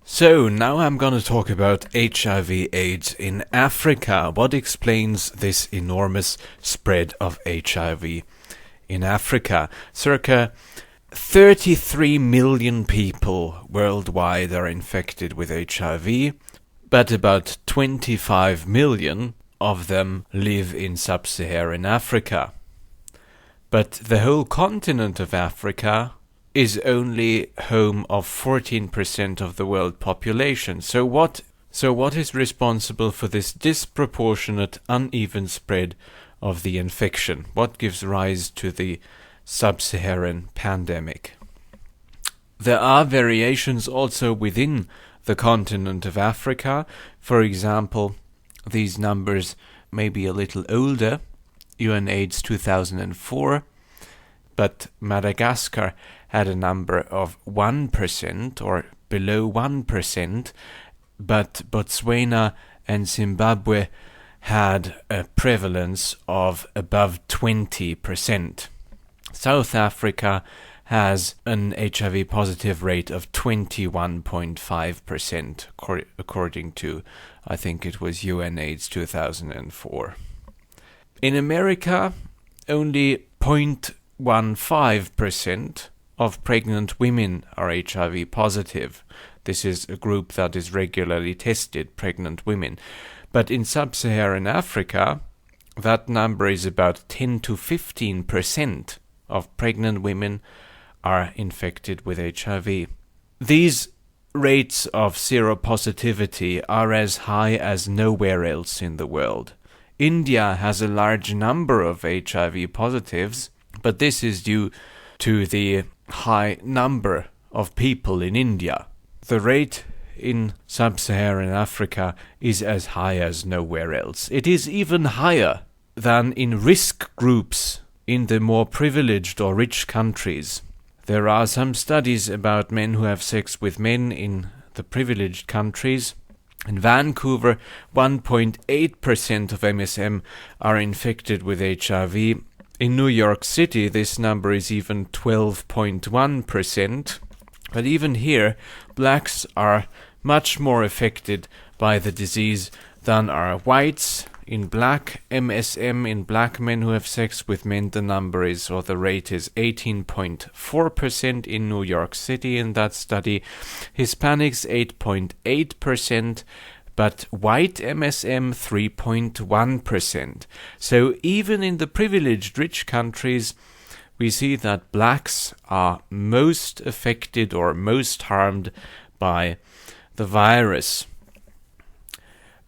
So now I'm going to talk about HIV/AIDS in Africa. What explains this enormous spread of HIV in Africa? Circa 33 million people worldwide are infected with HIV, but about 25 million of them live in Sub-Saharan Africa. But the whole continent of Africa is only home of 14% of the world population. So what is responsible for this disproportionate, uneven spread of the infection? What gives rise to the Sub-Saharan pandemic? There are variations also within the continent of Africa. For example, these numbers may be a little older. UNAIDS 2004, but Madagascar had a number of 1% or below 1%, but Botswana and Zimbabwe had a prevalence of above 20%. South Africa has an HIV positive rate of 21.5%, according to, I think it was UNAIDS 2004. In America, only 0.15% of pregnant women are HIV positive. This is a group that is regularly tested, pregnant women. But in Sub-Saharan Africa, that number is about 10 to 15% of pregnant women are infected with HIV. These rates of seropositivity are as high as nowhere else in the world. India has a large number of HIV positives, but this is due to the high number of people in India. The rate in Sub-Saharan Africa is as high as nowhere else. It is even higher than in risk groups in the more privileged or rich countries. There are some studies about men who have sex with men in the privileged countries. In Vancouver, 1.8% of MSM are infected with HIV. In New York City, this number is even 12.1%. But even here, blacks are much more affected by the disease than are whites. In black MSM, in black men who have sex with men, the number is, or the rate is 18.4% in New York City in that study. Hispanics 8.8%, but white MSM 3.1%. So even in the privileged rich countries, we see that blacks are most affected or most harmed by the virus.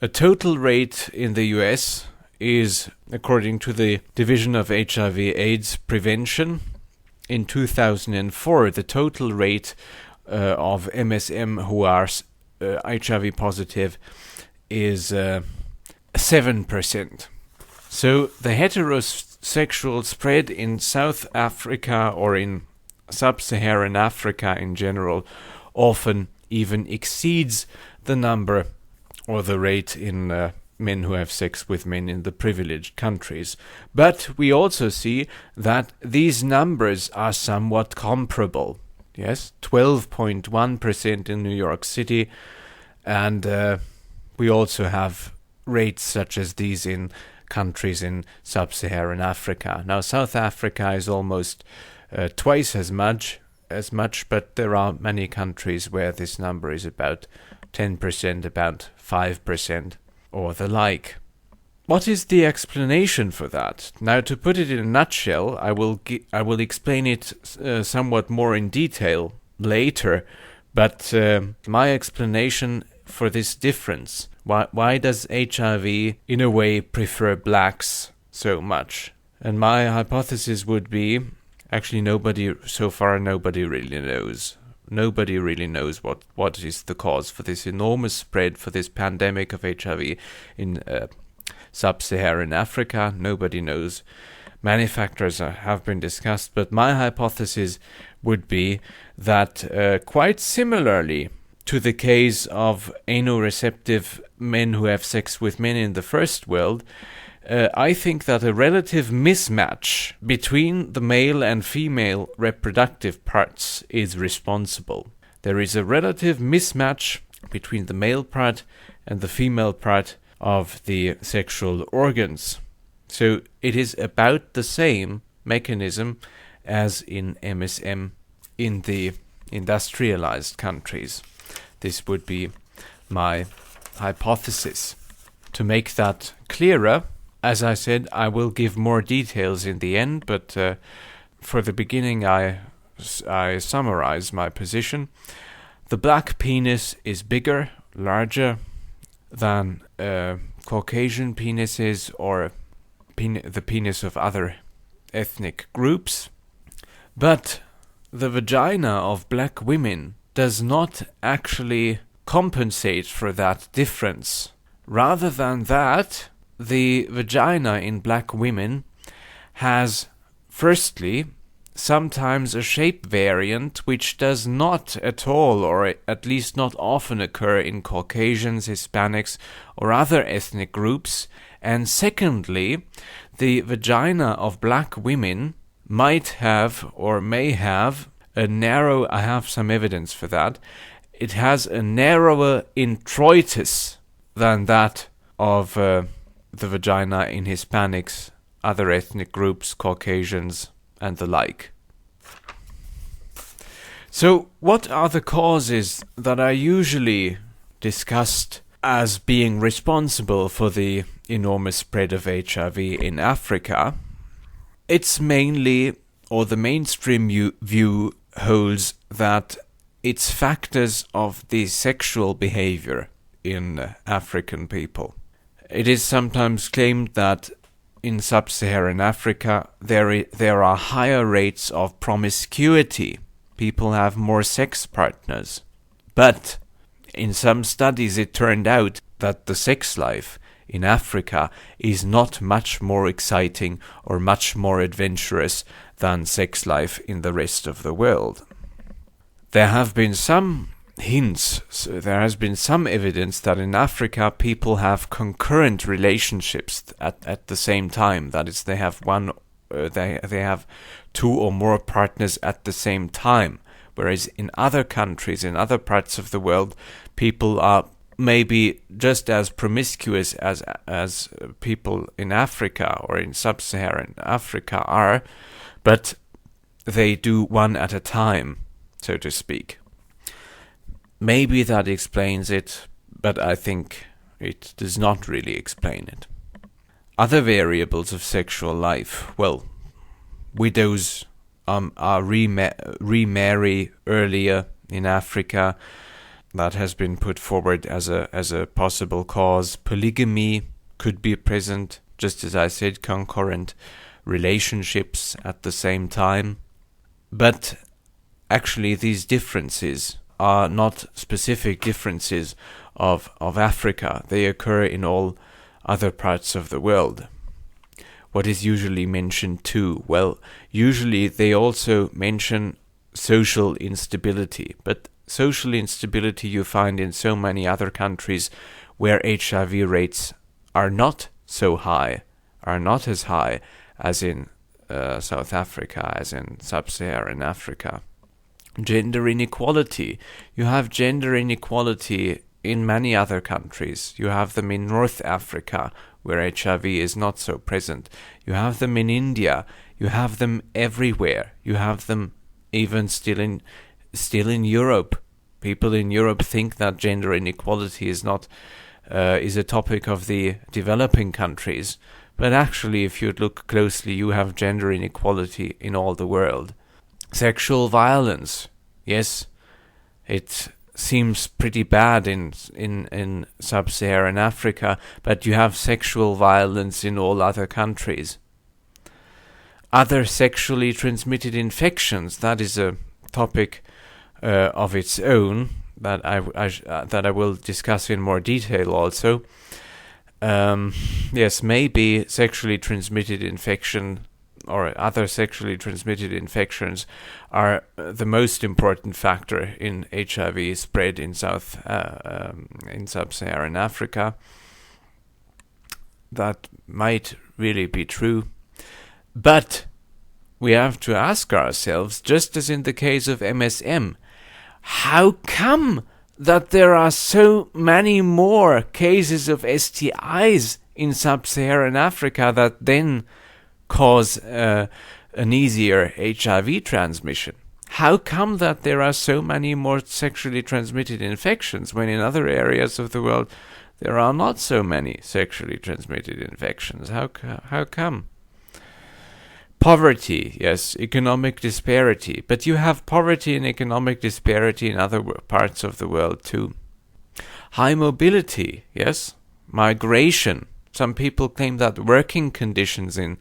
A total rate in the US is, according to the Division of HIV/AIDS Prevention, in 2004, the total rate of MSM who are HIV positive is 7%. So the heterosexual spread in South Africa or in Sub-Saharan Africa in general often even exceeds the number or the rate in men who have sex with men in the privileged countries. But we also see that these numbers are somewhat comparable. Yes, 12.1% in New York City, and we also have rates such as these in countries in Sub-Saharan Africa. Now, South Africa is almost twice as much, but there are many countries where this number is about 10%, about 5%, or the like. What is the explanation for that? Now, to put it in a nutshell, I will explain it somewhat more in detail later, but my explanation for this difference, why does HIV in a way prefer blacks so much? And my hypothesis would be, actually nobody really knows. Nobody really knows what is the cause for this enormous spread, for this pandemic of HIV in Sub-Saharan Africa. Nobody knows. Many factors have been discussed, but my hypothesis would be that quite similarly to the case of anoreceptive men who have sex with men in the first world, I think that a relative mismatch between the male and female reproductive parts is responsible. There is a relative mismatch between the male part and the female part of the sexual organs. So it is about the same mechanism as in MSM in the industrialized countries. This would be my hypothesis. To make that clearer, as I said, I will give more details in the end, but for the beginning I summarize my position. The black penis is bigger, larger than Caucasian penises or the penis of other ethnic groups. But the vagina of black women does not actually compensate for that difference. Rather than that, the vagina in black women has, firstly, sometimes a shape variant which does not at all, or at least not often, occur in Caucasians, Hispanics, or other ethnic groups. And secondly, the vagina of black women might have or may have a narrow, I have some evidence for that, it has a narrower introitus than that of the vagina in Hispanics, other ethnic groups, Caucasians, and the like. So, what are the causes that are usually discussed as being responsible for the enormous spread of HIV in Africa? It's mainly, or the mainstream view holds that it's factors of the sexual behavior in African people. It is sometimes claimed that in Sub-Saharan Africa there are higher rates of promiscuity. People have more sex partners. But in some studies it turned out that the sex life in Africa is not much more exciting or much more adventurous than sex life in the rest of the world. There have been some hints, so there has been some evidence that in Africa people have concurrent relationships at the same time. That is, they have they have two or more partners at the same time. Whereas in other countries, in other parts of the world, people are maybe just as promiscuous as people in Africa or in Sub-Saharan Africa are, but they do one at a time, so to speak. Maybe that explains it, but I think it does not really explain it. Other variables of sexual life, well, widows remarry earlier in Africa. That has been put forward as a possible cause. Polygamy could be present, just as I said, concurrent relationships at the same time. But actually these differences are not specific differences of Africa. They occur in all other parts of the world. What is usually mentioned too? Well, usually they also mention social instability, but social instability you find in so many other countries where HIV rates are not so high, are not as high as in South Africa, as in Sub-Saharan Africa. Gender inequality. You have gender inequality in many other countries. You have them in North Africa, where HIV is not so present. You have them in India. You have them everywhere. You have them even still in Europe. People in Europe think that gender inequality is not is a topic of the developing countries, but actually, if you look closely, you have gender inequality in all the world. Sexual violence, yes, it seems pretty bad in Sub-Saharan Africa, but you have sexual violence in all other countries. Other sexually transmitted infections, that is a topic of its own that I will discuss in more detail also. Yes, maybe sexually transmitted infection or other sexually transmitted infections are the most important factor in HIV spread in Sub-Saharan Africa. That might really be true. But we have to ask ourselves, just as in the case of MSM, how come that there are so many more cases of STIs in Sub-Saharan Africa that then cause an easier HIV transmission? How come that there are so many more sexually transmitted infections when in other areas of the world there are not so many sexually transmitted infections? How come? Poverty, yes, economic disparity. But you have poverty and economic disparity in other parts of the world too. High mobility, yes, migration. Some people claim that working conditions in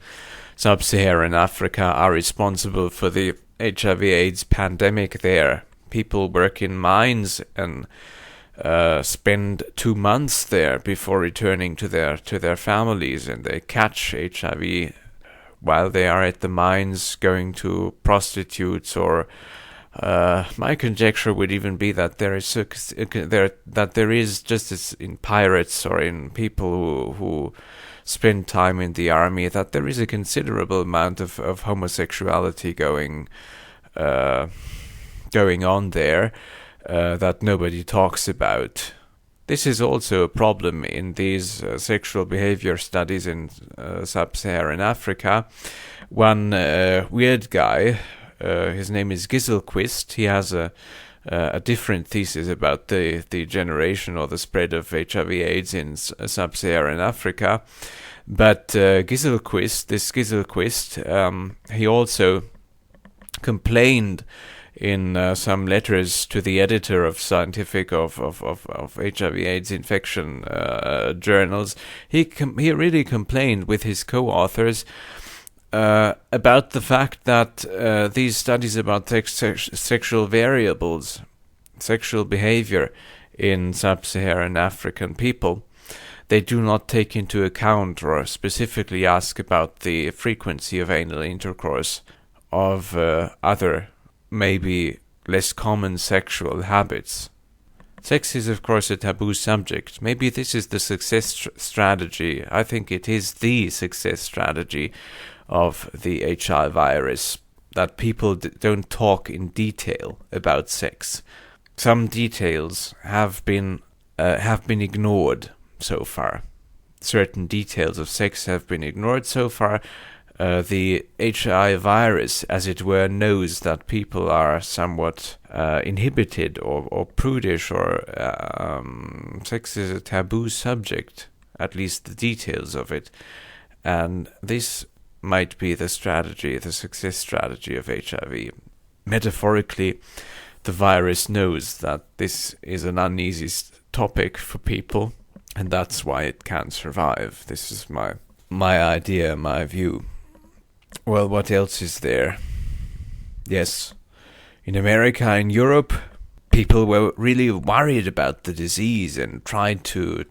Sub-Saharan Africa are responsible for the HIV/AIDS pandemic there. People work in mines and spend 2 months there before returning to their families, and they catch HIV while they are at the mines, going to prostitutes, or my conjecture would even be that there is just as in pirates or in people who spend time in the army, that there is a considerable amount of homosexuality going on there that nobody talks about. This is also a problem in these sexual behavior studies in Sub-Saharan Africa. One weird guy, his name is Gisselquist, he has a different thesis about the generation or the spread of HIV/AIDS in Sub-Saharan Africa. But Gisselquist, he also complained in some letters to the editor of scientific of HIV/AIDS infection journals. He really complained with his co-authors about the fact that these studies about sexual variables, sexual behavior in Sub-Saharan African people, they do not take into account or specifically ask about the frequency of anal intercourse, of other maybe less common sexual habits. Sex is, of course, a taboo subject. Maybe this is the success strategy. I think it is the success strategy of the HIV virus, that people don't talk in detail about sex. Some details have been ignored so far. Certain details of sex have been ignored so far. The HIV virus, as it were, knows that people are somewhat inhibited or prudish, or sex is a taboo subject, at least the details of it. And this might be the strategy, the success strategy of HIV. Metaphorically, the virus knows that this is an uneasy topic for people, and that's why it can't survive. This is my idea, my view. Well, what else is there? Yes, in America and Europe, people were really worried about the disease and tried to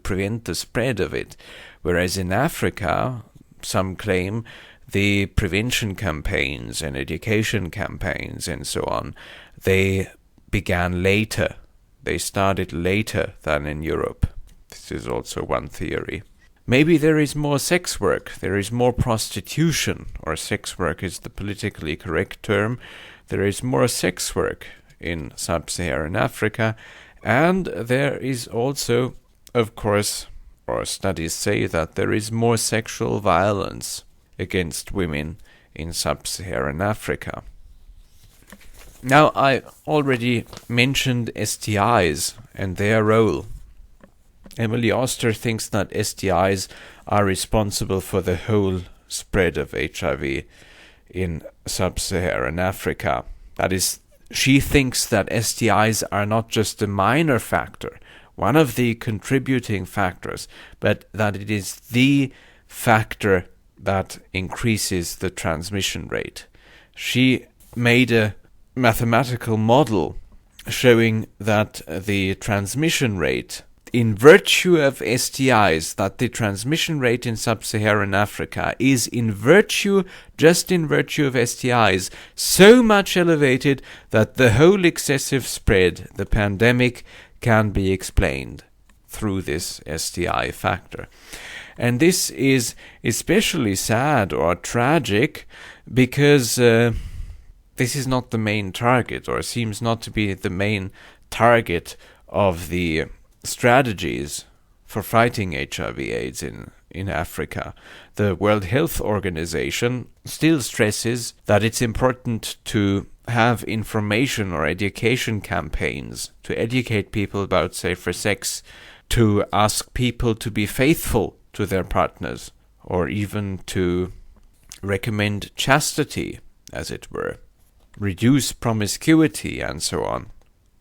prevent the spread of it. Whereas in Africa, some claim the prevention campaigns and education campaigns and so on, they began later. They started later than in Europe. This is also one theory. Maybe there is more sex work, there is more prostitution, or sex work is the politically correct term. There is more sex work in Sub-Saharan Africa, and there is also, of course, or studies say that there is more sexual violence against women in Sub-Saharan Africa. Now, I already mentioned STIs and their role. Emily Oster thinks that STIs are responsible for the whole spread of HIV in Sub-Saharan Africa. That is, she thinks that STIs are not just a minor factor, one of the contributing factors, but that it is the factor that increases the transmission rate. She made a mathematical model showing that the transmission rate, in virtue of STIs, that the transmission rate in Sub-Saharan Africa is just in virtue of STIs, so much elevated that the whole excessive spread, the pandemic, can be explained through this STI factor. And this is especially sad or tragic because this is not the main target, or seems not to be the main target of the strategies for fighting HIV/AIDS in Africa. The World Health Organization still stresses that it's important to have information or education campaigns to educate people about safer sex, to ask people to be faithful to their partners, or even to recommend chastity, as it were, reduce promiscuity, and so on.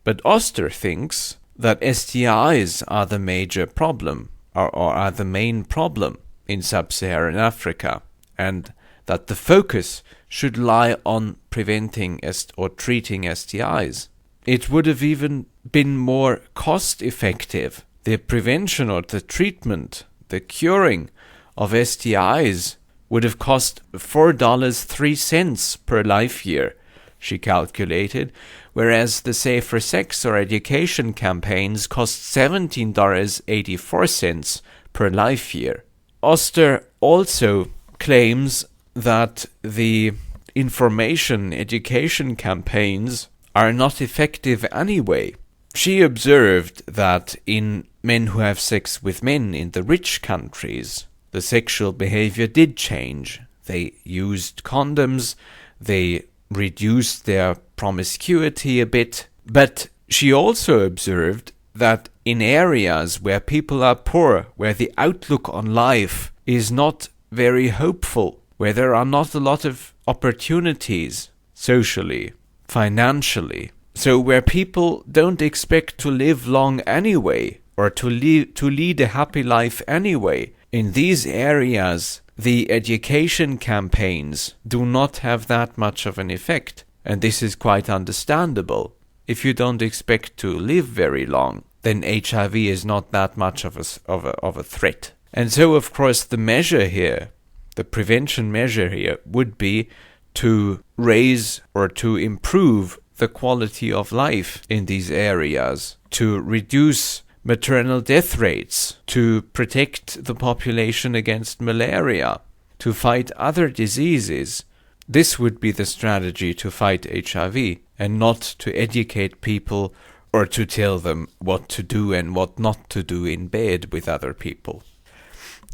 But Oster thinks that STIs are the major problem, or are the main problem in Sub-Saharan Africa, and that the focus should lie on preventing or treating STIs. It would have even been more cost-effective. The prevention or the treatment, the curing of STIs would have cost $4.03 per life year, she calculated, whereas the safer sex or education campaigns cost $17.84 per life year. Oster also claims that the information education campaigns are not effective anyway. She observed that in men who have sex with men in the rich countries, the sexual behavior did change. They used condoms, they reduced their promiscuity a bit, but she also observed that in areas where people are poor, where the outlook on life is not very hopeful, where there are not a lot of opportunities socially, financially, so where people don't expect to live long anyway, or to lead a happy life anyway, in these areas the education campaigns do not have that much of an effect. And this is quite understandable. If you don't expect to live very long, then HIV is not that much of a threat. And so, of course, the measure here, the prevention measure here, would be to raise or to improve the quality of life in these areas, to reduce maternal death rates, to protect the population against malaria, to fight other diseases. This would be the strategy to fight HIV, and not to educate people or to tell them what to do and what not to do in bed with other people.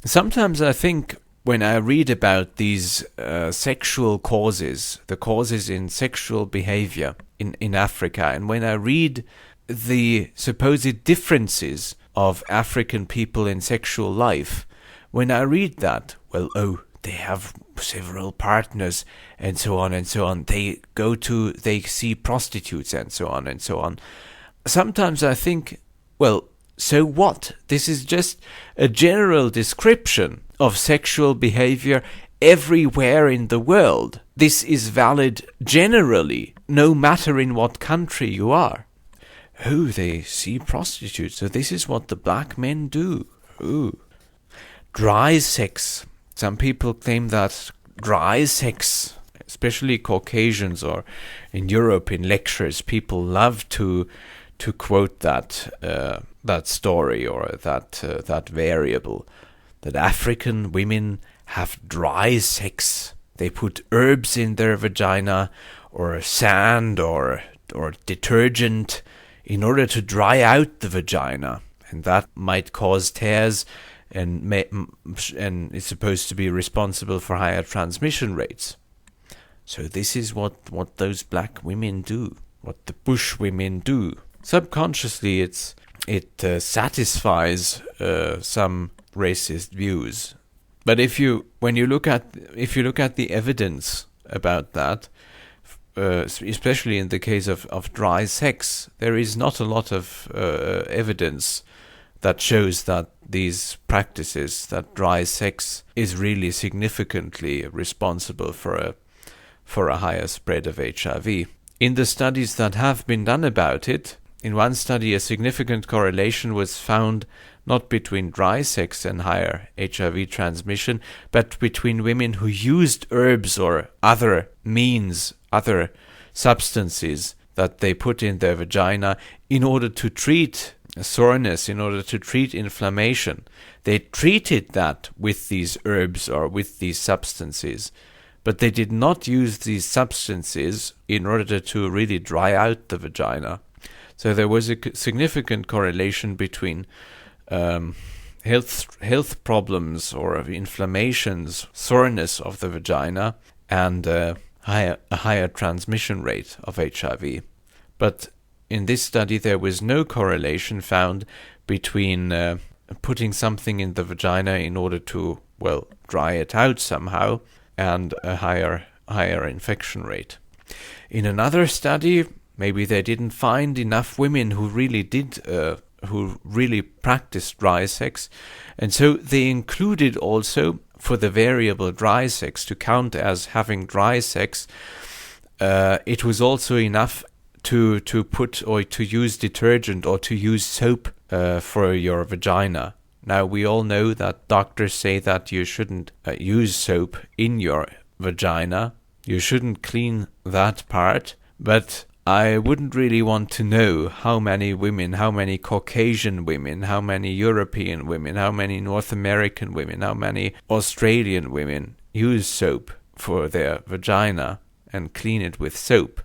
Sometimes I think when I read about these sexual causes, the causes in sexual behavior in Africa, and when I read the supposed differences of African people in sexual life, when I read that, they have several partners and so on and so on. They see prostitutes and so on and so on. Sometimes I think, so what? This is just a general description of sexual behavior everywhere in the world. This is valid generally, no matter in what country you are. Oh, they see prostitutes, so this is what the black men do. Oh. Dry sex. Some people claim that dry sex, especially Caucasians or in Europe in lectures, people love to quote that story or that variable, that African women have dry sex. They put herbs in their vagina or sand or detergent in order to dry out the vagina, and that might cause tears and is supposed to be responsible for higher transmission rates. So this is what those black women do, what the bush women do. Subconsciously, it satisfies some racist views. But if you look at the evidence about that, especially in the case of dry sex, there is not a lot of evidence that shows that these practices, that dry sex is really significantly responsible for a higher spread of HIV. In the studies that have been done about it, in one study a significant correlation was found not between dry sex and higher HIV transmission, but between women who used herbs or other substances that they put in their vagina in order to treat soreness, in order to treat inflammation. They treated that with these herbs or with these substances, but they did not use these substances in order to really dry out the vagina. So there was a significant correlation between health problems or inflammations, soreness of the vagina, and a higher transmission rate of HIV. But in this study, there was no correlation found between putting something in the vagina in order to, dry it out somehow, and a higher infection rate. In another study, maybe they didn't find enough women who really practiced dry sex, and so they included also, for the variable dry sex to count as having dry sex, it was also enough to put or to use detergent or to use soap for your vagina. Now, we all know that doctors say that you shouldn't use soap in your vagina. You shouldn't clean that part, but I wouldn't really want to know how many women, how many Caucasian women, how many European women, how many North American women, how many Australian women use soap for their vagina and clean it with soap.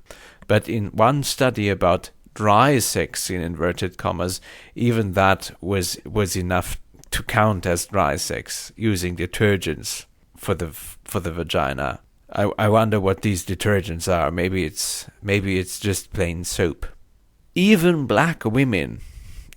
But in one study about dry sex, in inverted commas, even that was enough to count as dry sex, using detergents for the vagina. I wonder what these detergents are. Maybe it's just plain soap. Even black women,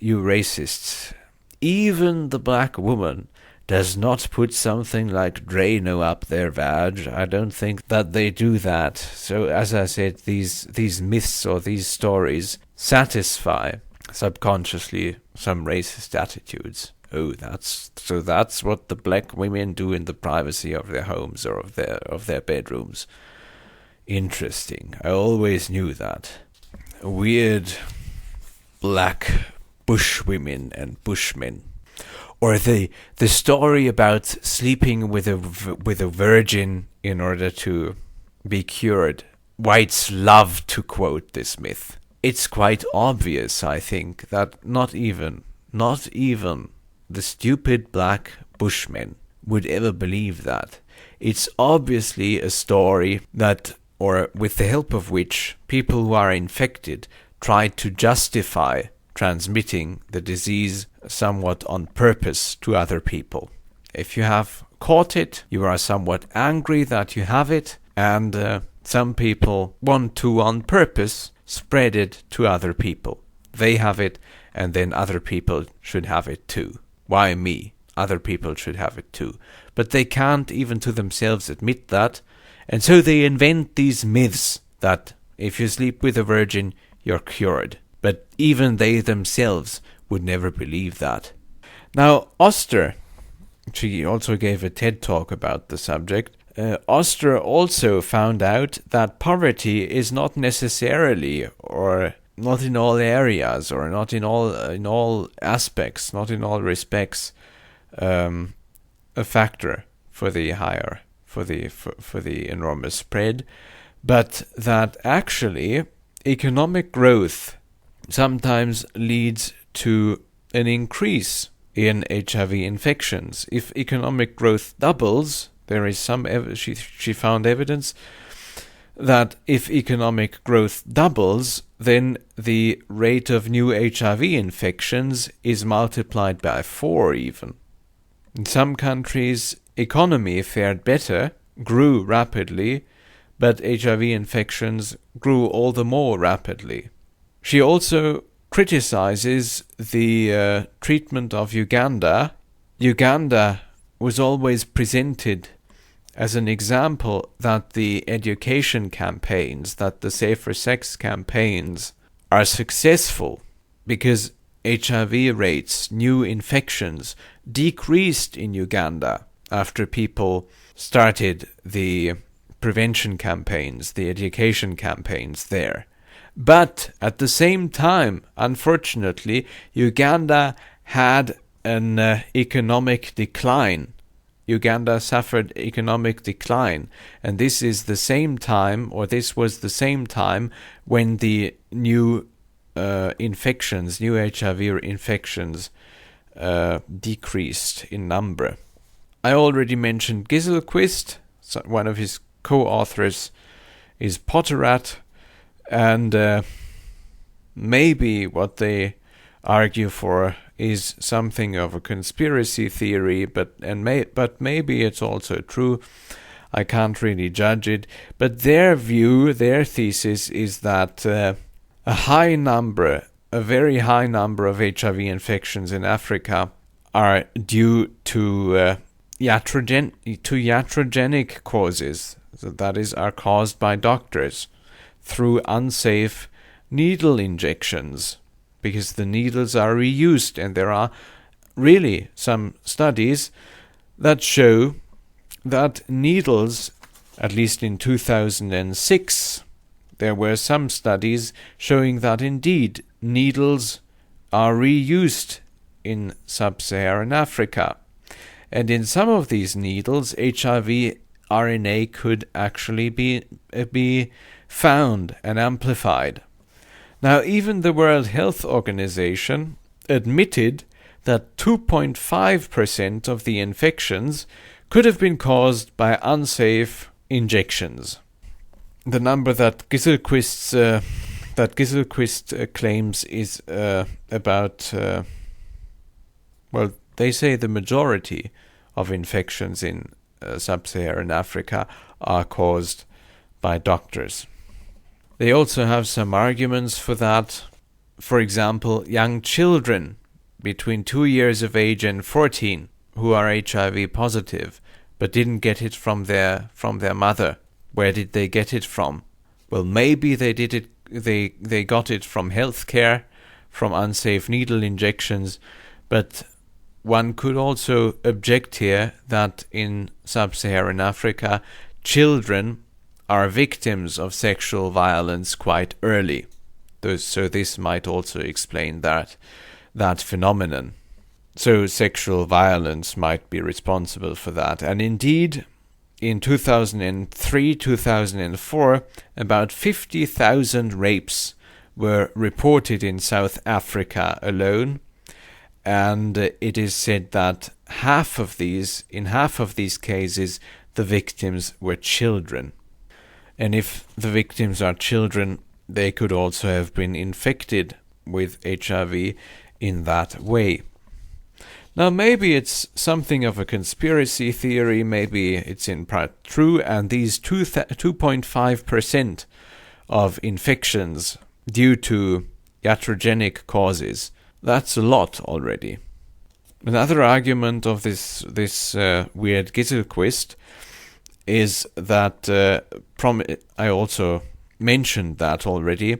you racists, even the black woman does not put something like Drano up their vag. I don't think that they do that. So as I said, these myths or these stories satisfy subconsciously some racist attitudes. Oh, that's what the black women do in the privacy of their homes or of their bedrooms. Interesting. I always knew that. Weird black bush women and bushmen. Or the story about sleeping with a virgin in order to be cured. Whites love to quote this myth. It's quite obvious, I think, that not even the stupid black bushmen would ever believe that. It's obviously a story that, or with the help of which, people who are infected try to justify transmitting the disease somewhat on purpose to other people. If you have caught it, you are somewhat angry that you have it, and some people want to, on purpose, spread it to other people. They have it, and then other people should have it too. Why me? Other people should have it too. But they can't even to themselves admit that, and so they invent these myths that if you sleep with a virgin, you're cured. But even they themselves would never believe that. Now, Oster, she also gave a TED talk about the subject. Oster also found out that poverty is not necessarily, or not in all areas, or not in all aspects, not in all respects, a factor for the enormous spread, but that actually economic growth sometimes leads to an increase in HIV infections. If economic growth doubles, there is she found evidence that if economic growth doubles, then the rate of new HIV infections is multiplied by 4 even. In some countries, economy fared better, grew rapidly, but HIV infections grew all the more rapidly. She also criticizes the treatment of Uganda. Uganda was always presented as an example that the education campaigns, that the safer sex campaigns are successful because HIV rates, new infections, decreased in Uganda after people started the prevention campaigns, the education campaigns there. But at the same time, unfortunately, Uganda had an economic decline. Uganda suffered economic decline, and this was the same time when the new infections, new HIV infections, decreased in number. I already mentioned Giselquist. One of his co-authors is Potterat, and maybe what they argue for is something of a conspiracy theory, but maybe it's also true. I can't really judge it. But their view, their thesis is that a very high number of HIV infections in Africa are due to iatrogenic causes. So that is, are caused by doctors through unsafe needle injections, because the needles are reused, and there are really some studies that show that needles, at least in 2006, there were some studies showing that indeed needles are reused in Sub-Saharan Africa. And in some of these needles, HIV RNA could actually be found and amplified. Now, even the World Health Organization admitted that 2.5% of the infections could have been caused by unsafe injections. The number that Gisselquist claims is about, they say the majority of infections in Sub-Saharan Africa are caused by doctors. They also have some arguments for that. For example, young children between 2 years of age and 14 who are HIV positive but didn't get it from their mother. Where did they get it from? Well, maybe they got it from healthcare, from unsafe needle injections, but one could also object here that in Sub-Saharan Africa, children are victims of sexual violence quite early. So this might also explain that phenomenon. So sexual violence might be responsible for that. And indeed, in 2003-2004, about 50,000 rapes were reported in South Africa alone. And it is said that in half of these cases, the victims were children. And if the victims are children, they could also have been infected with HIV in that way. Now, maybe it's something of a conspiracy theory, maybe it's in part true, and these 2.5% of infections due to iatrogenic causes, that's a lot already. Another argument of this weird Gisselquist is that I also mentioned that already.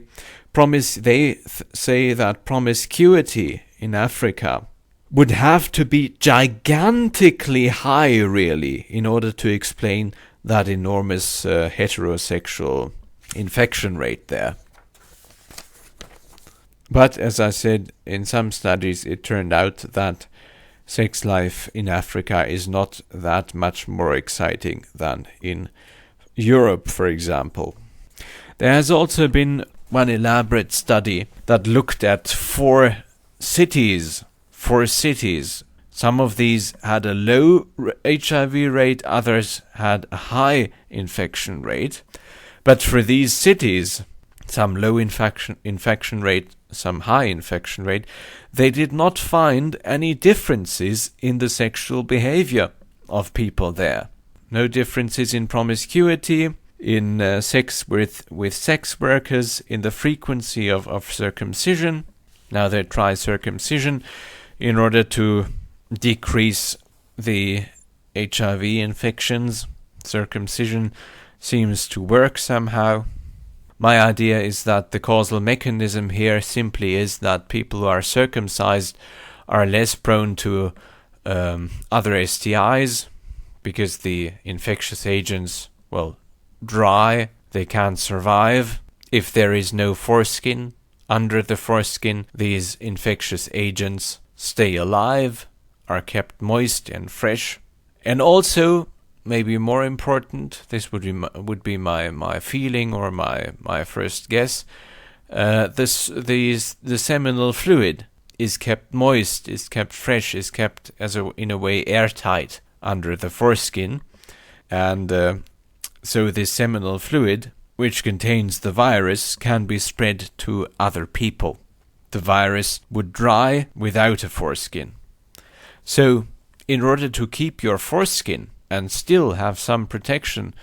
They say that promiscuity in Africa would have to be gigantically high, really, in order to explain that enormous heterosexual infection rate there. But as I said, in some studies it turned out that sex life in Africa is not that much more exciting than in Europe, for example. There has also been one elaborate study that looked at four cities. Some of these had a low HIV rate, others had a high infection rate. But for these cities, some low infection rate, some high infection rate, they did not find any differences in the sexual behavior of people there. No differences in promiscuity, in sex with sex workers, in the frequency of circumcision. Now they try circumcision in order to decrease the HIV infections. Circumcision seems to work somehow. My idea is that the causal mechanism here simply is that people who are circumcised are less prone to other STIs, because the infectious agents, dry, they can't survive. If there is no foreskin, under the foreskin, these infectious agents stay alive, are kept moist and fresh. And also, maybe more important, this would be my feeling or my first guess, the seminal fluid is kept moist, is kept fresh, is kept in a way airtight under the foreskin, and so this seminal fluid which contains the virus can be spread to other people. The virus would dry without a foreskin. So, in order to keep your foreskin and still have some protection,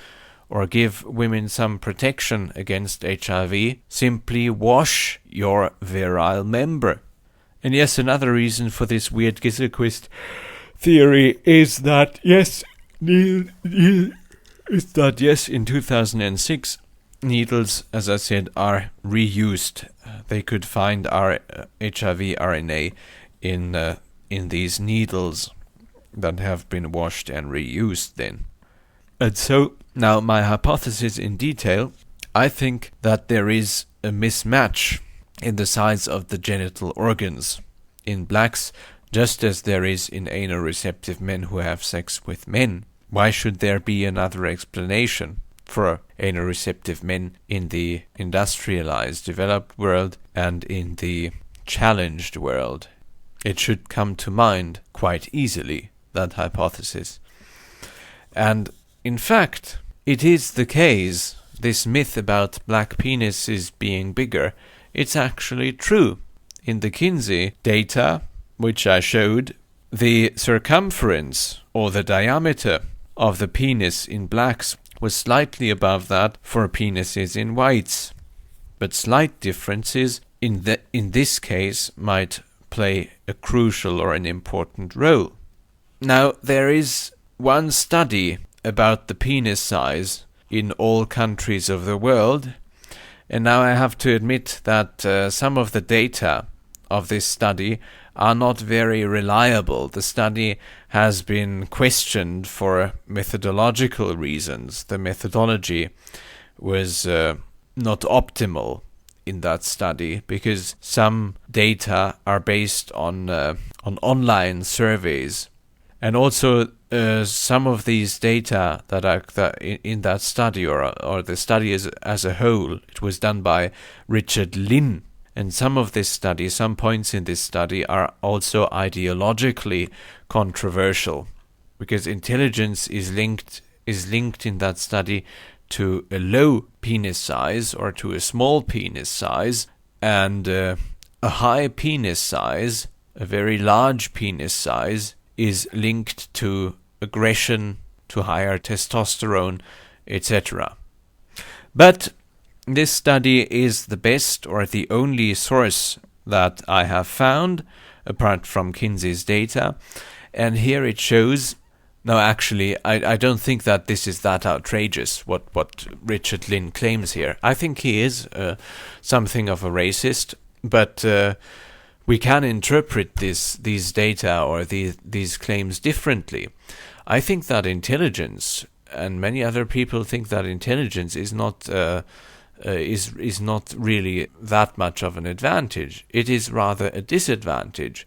or give women some protection against HIV, simply wash your virile member. And yes, another reason for this weird Gisselquist theory is that, in 2006, needles, as I said, are reused. They could find our HIV RNA in these needles that have been washed and reused then. And so, now my hypothesis in detail, I think that there is a mismatch in the size of the genital organs in blacks, just as there is in anal-receptive men who have sex with men. Why should there be another explanation for anal-receptive men in the industrialized, developed world and in the challenged world? It should come to mind quite easily, that hypothesis. And in fact, it is the case, this myth about black penises being bigger, it's actually true. In the Kinsey data, which I showed, the circumference or the diameter of the penis in blacks was slightly above that for penises in whites. But slight differences in this case might play a crucial or an important role. Now, there is one study about the penis size in all countries of the world, and now I have to admit that some of the data of this study are not very reliable. The study has been questioned for methodological reasons. The methodology was not optimal in that study because some data are based on online surveys, and also some of these data that are in that study or the study as a whole, it was done by Richard Lynn. And some of this study, some points in this study are also ideologically controversial, because intelligence is linked in that study to a low penis size or to a small penis size, and a high penis size, a very large penis size, is linked to aggression, to higher testosterone, etc. But this study is the best or the only source that I have found, apart from Kinsey's data. And here it shows, no, actually, I don't think that this is that outrageous, what Richard Lynn claims here. I think he is something of a racist, but we can interpret these data or these claims differently. I think that intelligence, and many other people think that intelligence is not really that much of an advantage. It is rather a disadvantage.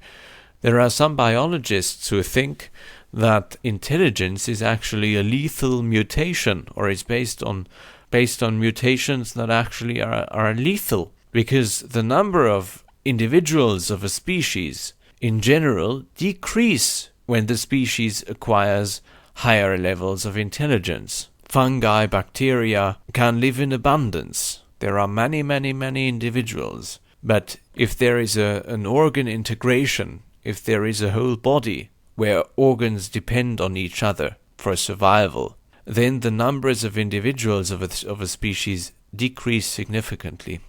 There are some biologists who think that intelligence is actually a lethal mutation, or is based on mutations that actually are lethal, because the number of individuals of a species in general decrease when the species acquires higher levels of intelligence. Fungi, bacteria can live in abundance. There are many individuals. But if there is an organ integration, if there is a whole body where organs depend on each other for survival, then the numbers of individuals of a species decrease significantly.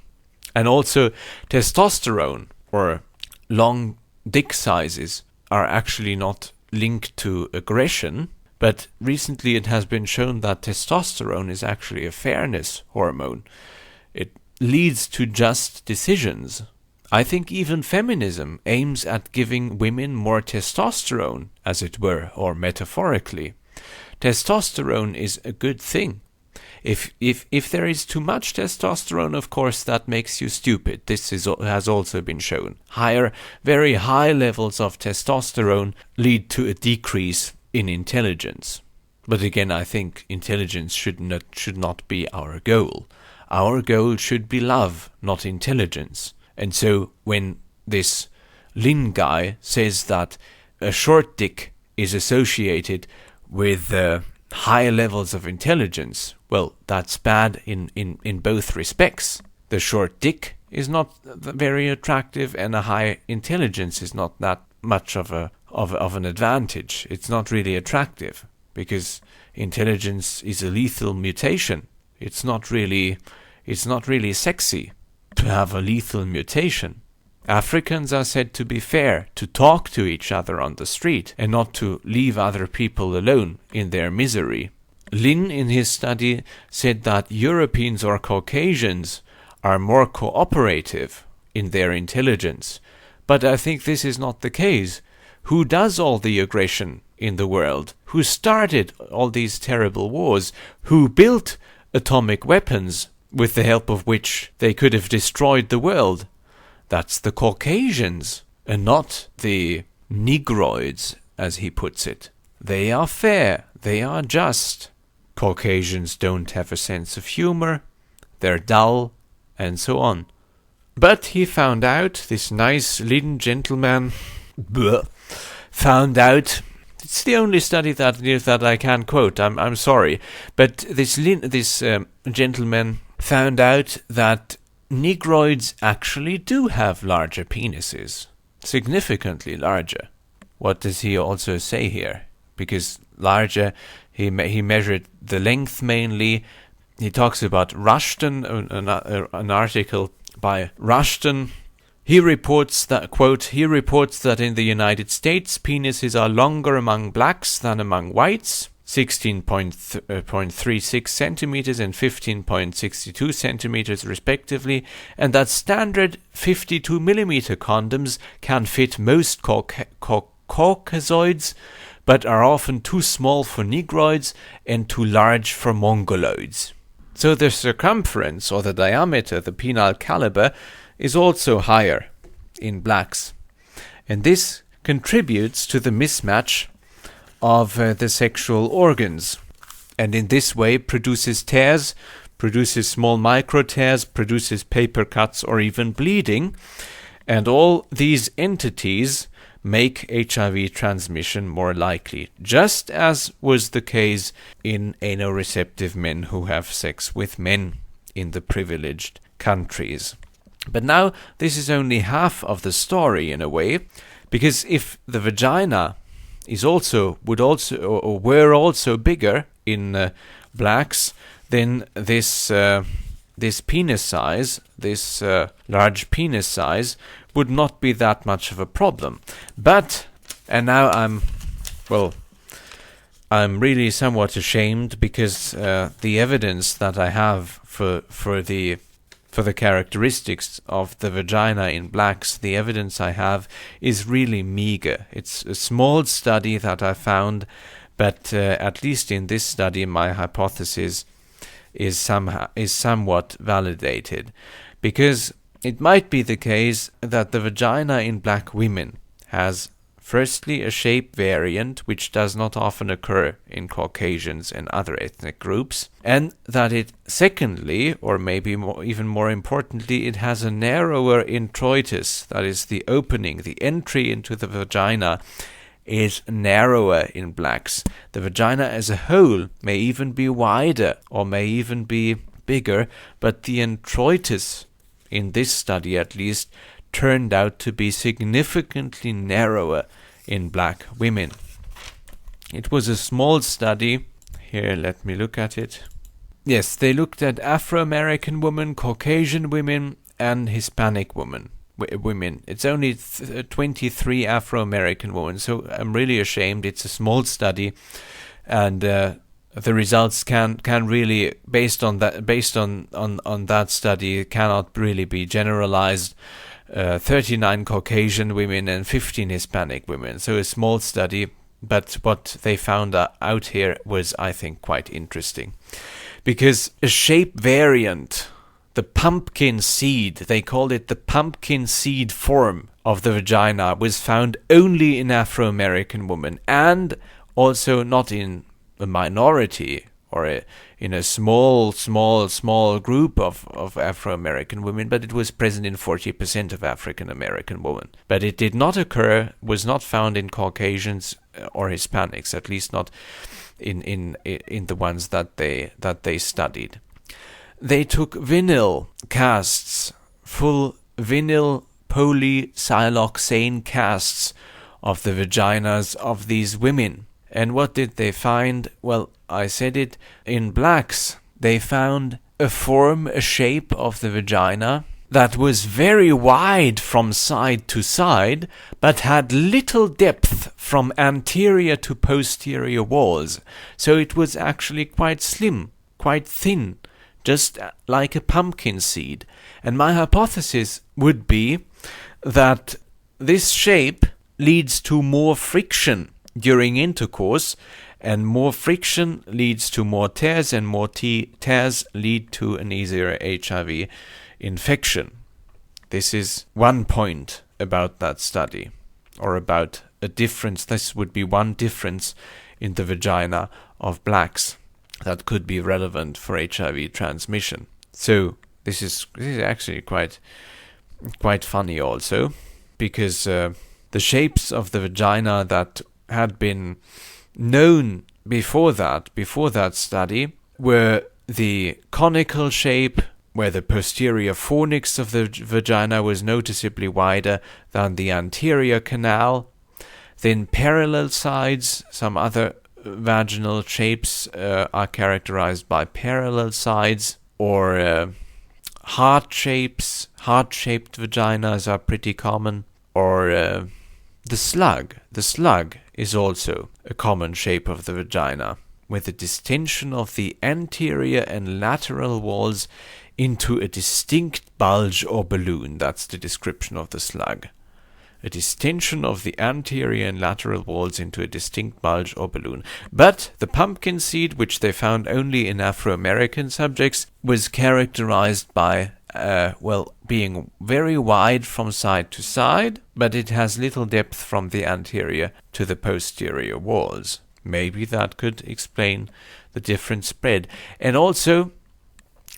And also testosterone or long dick sizes are actually not linked to aggression, but recently it has been shown that testosterone is actually a fairness hormone. It leads to just decisions. I think even feminism aims at giving women more testosterone, as it were, or metaphorically. Testosterone is a good thing. If there is too much testosterone, of course, that makes you stupid. This has also been shown. Very high levels of testosterone lead to a decrease in intelligence. But again, I think intelligence should not be our goal. Our goal should be love, not intelligence. And so when this Lin guy says that a short dick is associated with high levels of intelligence. Well, that's bad in both respects. The short dick is not very attractive, and a high intelligence is not that much of an advantage. It's not really attractive, because intelligence is a lethal mutation. It's not really sexy to have a lethal mutation. Africans are said to be fair, to talk to each other on the street and not to leave other people alone in their misery. Lin, in his study, said that Europeans or Caucasians are more cooperative in their intelligence. But I think this is not the case. Who does all the aggression in the world? Who started all these terrible wars? Who built atomic weapons with the help of which they could have destroyed the world? That's the Caucasians, and not the Negroids, as he puts it. They are fair, they are just. Caucasians don't have a sense of humor, they're dull, and so on. But he found out, this nice Lin gentleman, found out, it's the only study that I can quote, I'm sorry, but this gentleman found out that Negroids actually do have larger penises, significantly larger. What does he also say here? Because larger, he measured the length mainly. He talks about Rushton, an article by Rushton. He reports that, quote, he reports that in the United States, penises are longer among blacks than among whites, 16.36 centimeters and 15.62 centimeters respectively, and that standard 52 millimeter condoms can fit most Caucasoids, but are often too small for Negroids and too large for Mongoloids. So the circumference, or the diameter, the penile caliber, is also higher in blacks. And this contributes to the mismatch of the sexual organs, and in this way produces tears, produces small micro tears, produces paper cuts or even bleeding, and all these entities make HIV transmission more likely, just as was the case in anoreceptive men who have sex with men in the privileged countries. But now this is only half of the story in a way, because if the vagina were also bigger in blacks, then this penis size, this large penis size, would not be that much of a problem. But, and now I'm really somewhat ashamed, because the evidence that I have for the characteristics of the vagina in blacks, the evidence I have is really meager. It's a small study that I found, but at least in this study my hypothesis is somewhat validated, because it might be the case that the vagina in black women has firstly a shape variant which does not often occur in Caucasians and other ethnic groups, and that it secondly, or maybe even more importantly, it has a narrower introitus, that is the opening, the entry into the vagina is narrower in blacks. The vagina as a whole may even be wider or may even be bigger, but the introitus, in this study at least, turned out to be significantly narrower in black women. It was a small study. Here, let me look at it. Yes, they looked at Afro-American women, Caucasian women, and Hispanic women. It's only 23 Afro-American women, so I'm really ashamed. It's a small study, and the results can really, based on that study, cannot really be generalized. 39 Caucasian women and 15 Hispanic women. So a small study, but what they found out here was, I think, quite interesting. Because a shape variant, the pumpkin seed, they called it the pumpkin seed form of the vagina, was found only in Afro-American women, and also not in a minority or in a small group of Afro-American women, but it was present in 40% of African-American women. But it did not occur, was not found in Caucasians or Hispanics, at least not in the ones that they studied. They took vinyl casts, full vinyl polysiloxane casts of the vaginas of these women. And what did they find? Well, I said it, in blacks they found a form, a shape of the vagina that was very wide from side to side, but had little depth from anterior to posterior walls. So it was actually quite slim, quite thin, just like a pumpkin seed. And my hypothesis would be that this shape leads to more friction during intercourse, and more friction leads to more tears, and more tears lead to an easier HIV infection. This is one point about that study, or about a difference. This would be one difference in the vagina of blacks that could be relevant for HIV transmission. So this is actually quite funny also, because the shapes of the vagina that had been known before that study were the conical shape, where the posterior fornix of the vagina was noticeably wider than the anterior canal. Then parallel sides, some other vaginal shapes are characterized by parallel sides, or heart-shaped vaginas are pretty common, or the slug. The slug is also a common shape of the vagina, with a distension of the anterior and lateral walls into a distinct bulge or balloon. That's the description of the slug. A distension of the anterior and lateral walls into a distinct bulge or balloon. But the pumpkin seed, which they found only in Afro-American subjects, was characterized by being very wide from side to side, but it has little depth from the anterior to the posterior walls. Maybe that could explain the different spread. And also,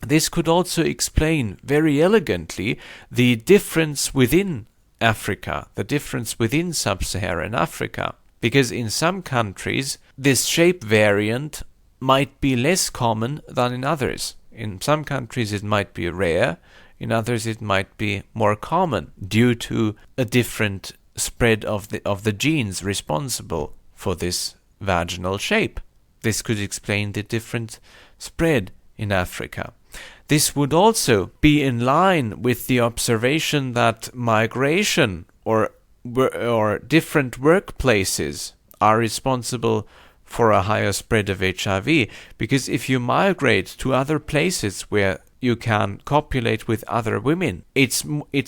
this could also explain very elegantly the difference within Africa, the difference within Sub-Saharan Africa. Because in some countries, this shape variant might be less common than in others. In some countries it might be rare, in others it might be more common due to a different spread of the genes responsible for this vaginal shape. This could explain the different spread in Africa. This would also be in line with the observation that migration or different workplaces are responsible for a higher spread of HIV, because if you migrate to other places where you can copulate with other women, it's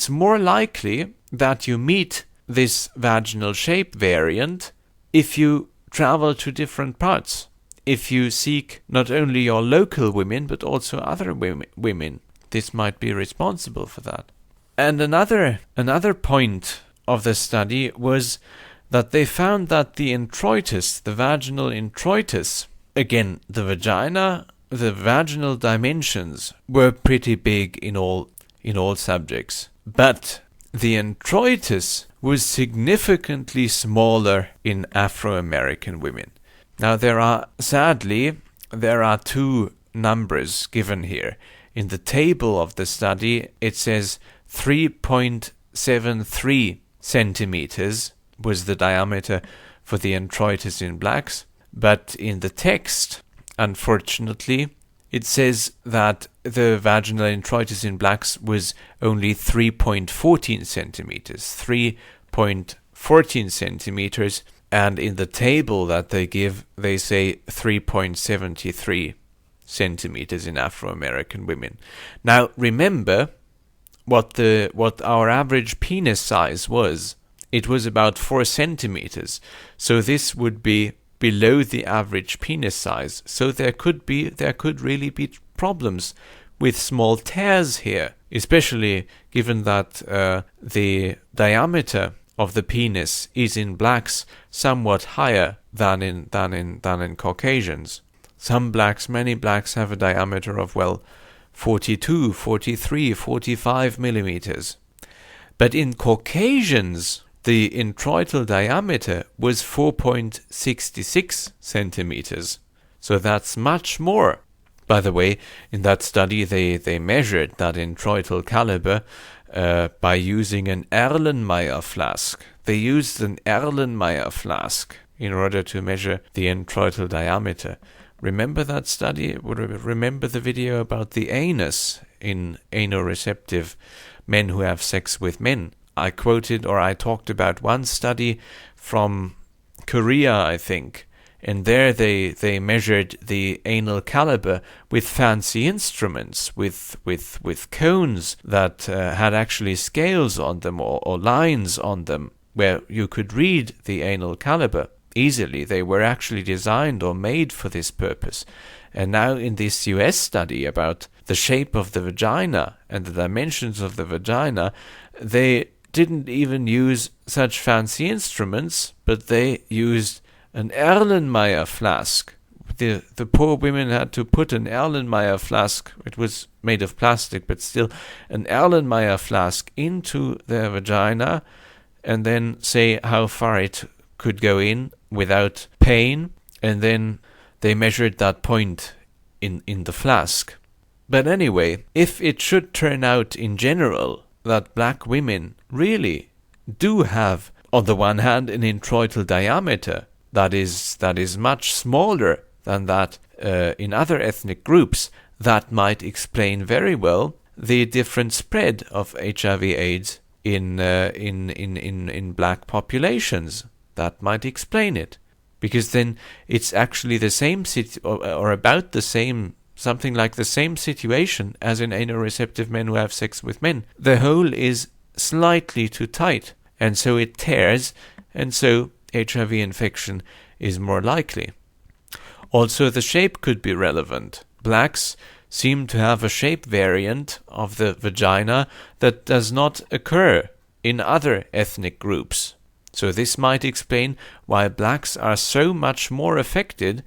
more likely that you meet this vaginal shape variant if you travel to different parts. If you seek not only your local women, but also other women, this might be responsible for that. And another point of the study was that they found that the introitus, the vaginal introitus, again, the vaginal dimensions were pretty big in all subjects. But the introitus was significantly smaller in Afro-American women. Now there are two numbers given here. In the table of the study, it says 3.73 centimeters was the diameter for the introitus in blacks. But in the text, unfortunately, it says that the vaginal introitus in blacks was only 3.14 centimeters. 3.14 centimeters. And in the table that they give, they say 3.73 centimeters in Afro-American women. Now, remember what our average penis size was. It was about 4 centimeters. So this would be below the average penis size. So there could really be problems with small tears here, especially given that the diameter of the penis is in blacks somewhat higher than in Caucasians. Many blacks have a diameter of 42, 43, 45 millimeters. But in Caucasians, the introital diameter was 4.66 centimeters. So that's much more. By the way, in that study, they measured that introital caliber by using an Erlenmeyer flask. They used an Erlenmeyer flask in order to measure the introital diameter. Remember that study? Remember the video about the anus in anoreceptive men who have sex with men? I talked about one study from Korea, I think, and there they measured the anal caliber with fancy instruments, with cones that had actually scales on them or lines on them, where you could read the anal caliber easily. They were actually designed or made for this purpose. And now in this US study about the shape of the vagina and the dimensions of the vagina, they didn't even use such fancy instruments, but they used an Erlenmeyer flask. The poor women had to put an Erlenmeyer flask, it was made of plastic, but still an Erlenmeyer flask into their vagina and then say how far it could go in without pain, and then they measured that point in the flask. But anyway, if it should turn out in general that black women really do have, on the one hand, an introital diameter that is much smaller than that in other ethnic groups, that might explain very well the different spread of HIV/AIDS in black populations. That might explain it, because then it's actually the same or about the same, something like the same situation as in anoreceptive men who have sex with men. The hole is slightly too tight, and so it tears, and so HIV infection is more likely. Also, the shape could be relevant. Blacks seem to have a shape variant of the vagina that does not occur in other ethnic groups. So this might explain why blacks are so much more affected,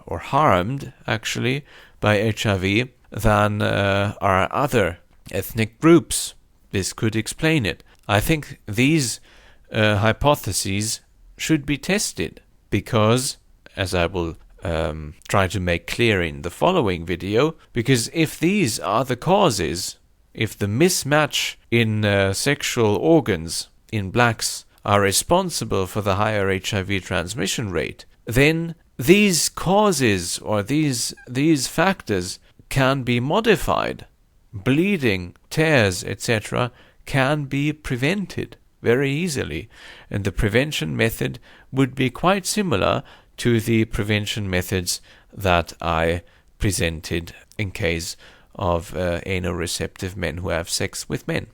or harmed actually, by HIV than are other ethnic groups. This could explain it. I think these hypotheses should be tested, because, as I will try to make clear in the following video, because if these are the causes, if the mismatch in sexual organs in blacks are responsible for the higher HIV transmission rate, then these causes or these factors can be modified. Bleeding, tears, etc. can be prevented very easily, and the prevention method would be quite similar to the prevention methods that I presented in case of anoreceptive men who have sex with men.